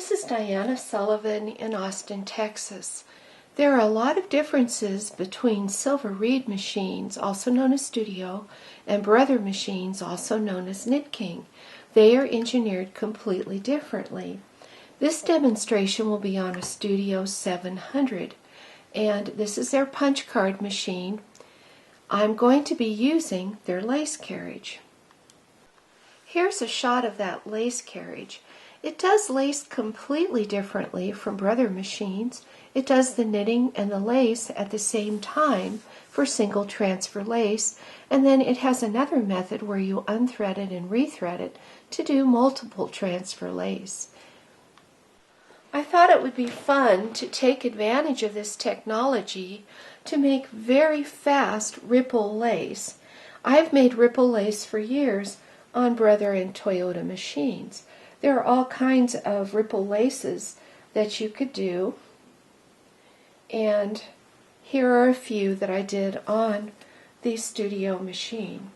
This is Diana Sullivan in Austin, Texas. There are a lot of differences between Silver Reed machines, also known as Studio, and Brother machines, also known as Knit King. They are engineered completely differently. This demonstration will be on a Studio 700, and this is their punch card machine. I'm going to be using their lace carriage. Here's a shot of that lace carriage. It does lace completely differently from Brother machines. It does the knitting and the lace at the same time for single transfer lace, and then it has another method where you unthread it and rethread it to do multiple transfer lace. I thought it would be fun to take advantage of this technology to make very fast ripple lace. I've made ripple lace for years on Brother and Toyota machines. There are all kinds of ripple laces that you could do, and here are a few that I did on the Studio machine.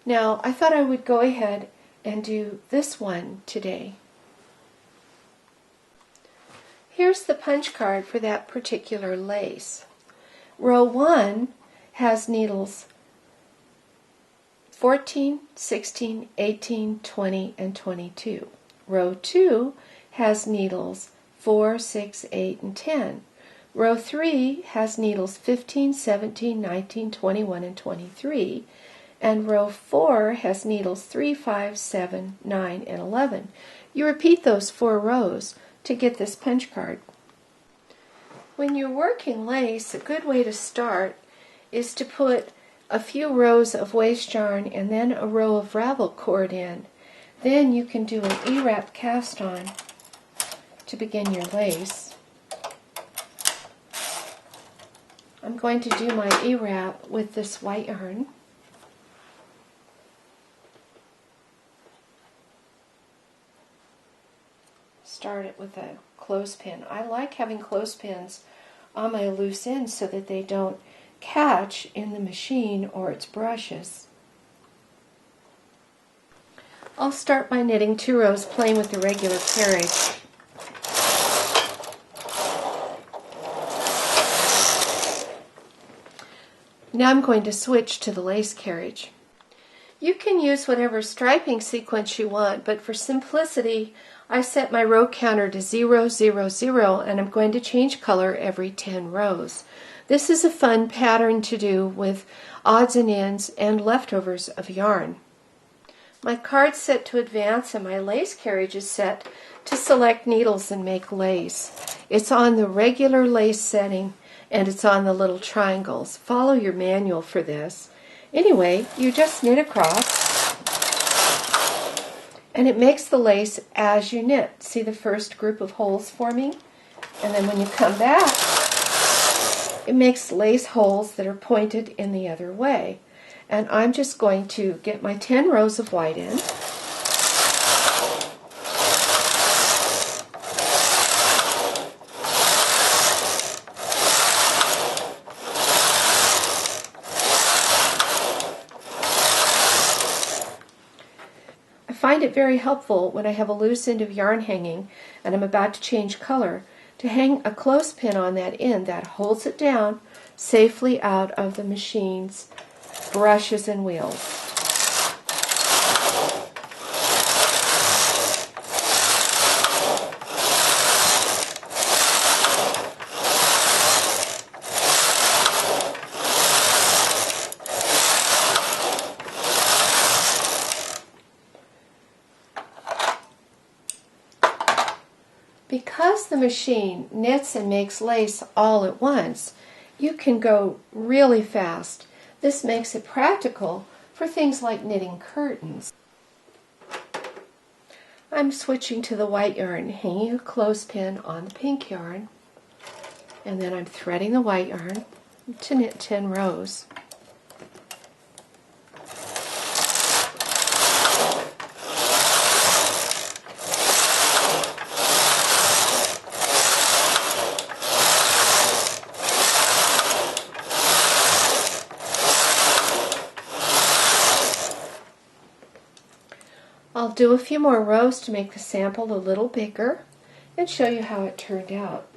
Now, I thought I would go ahead and do this one today. Here's the punch card for that particular lace. Row 1 has needles 14, 16, 18, 20, and 22. Row 2 has needles 4, 6, 8, and 10. Row 3 has needles 15, 17, 19, 21, and 23. And row 4 has needles 3, 5, 7, 9, and 11. You repeat those 4 rows to get this punch card. When you're working lace, a good way to start is to put a few rows of waste yarn and then a row of ravel cord in. Then you can do an E-wrap cast on to begin your lace. I'm going to do my E-wrap with this white yarn. Start it with a clothespin. I like having clothespins on my loose ends so that they don't catch in the machine or its brushes. I'll start by knitting 2 rows plain with the regular carriage. Now I'm going to switch to the lace carriage. You can use whatever striping sequence you want, but for simplicity I set my row counter to 0, 0, 0, and I'm going to change color every 10 rows. This is a fun pattern to do with odds and ends and leftovers of yarn. My card's set to advance and my lace carriage is set to select needles and make lace. It's on the regular lace setting and it's on the little triangles. Follow your manual for this. Anyway, you just knit across and it makes the lace as you knit. See the first group of holes forming? And then when you come back, it makes lace holes that are pointed in the other way. And I'm just going to get my 10 rows of white in. I find it very helpful when I have a loose end of yarn hanging and I'm about to change color to hang a clothespin on that end that holds it down safely out of the machine's brushes and wheels. Because the machine knits and makes lace all at once, you can go really fast. This makes it practical for things like knitting curtains. I'm switching to the white yarn, hanging a clothespin on the pink yarn, and then I'm threading the white yarn to knit 10 rows. I'll do a few more rows to make the sample a little bigger and show you how it turned out.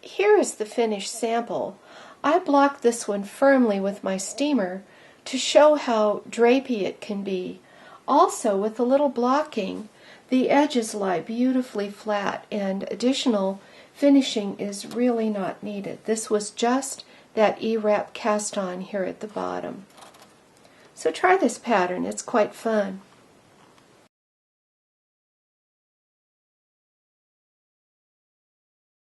Here is the finished sample. I blocked this one firmly with my steamer to show how drapey it can be. Also, with a little blocking, the edges lie beautifully flat and additional finishing is really not needed. This was just that E-wrap cast on here at the bottom. So try this pattern, it's quite fun.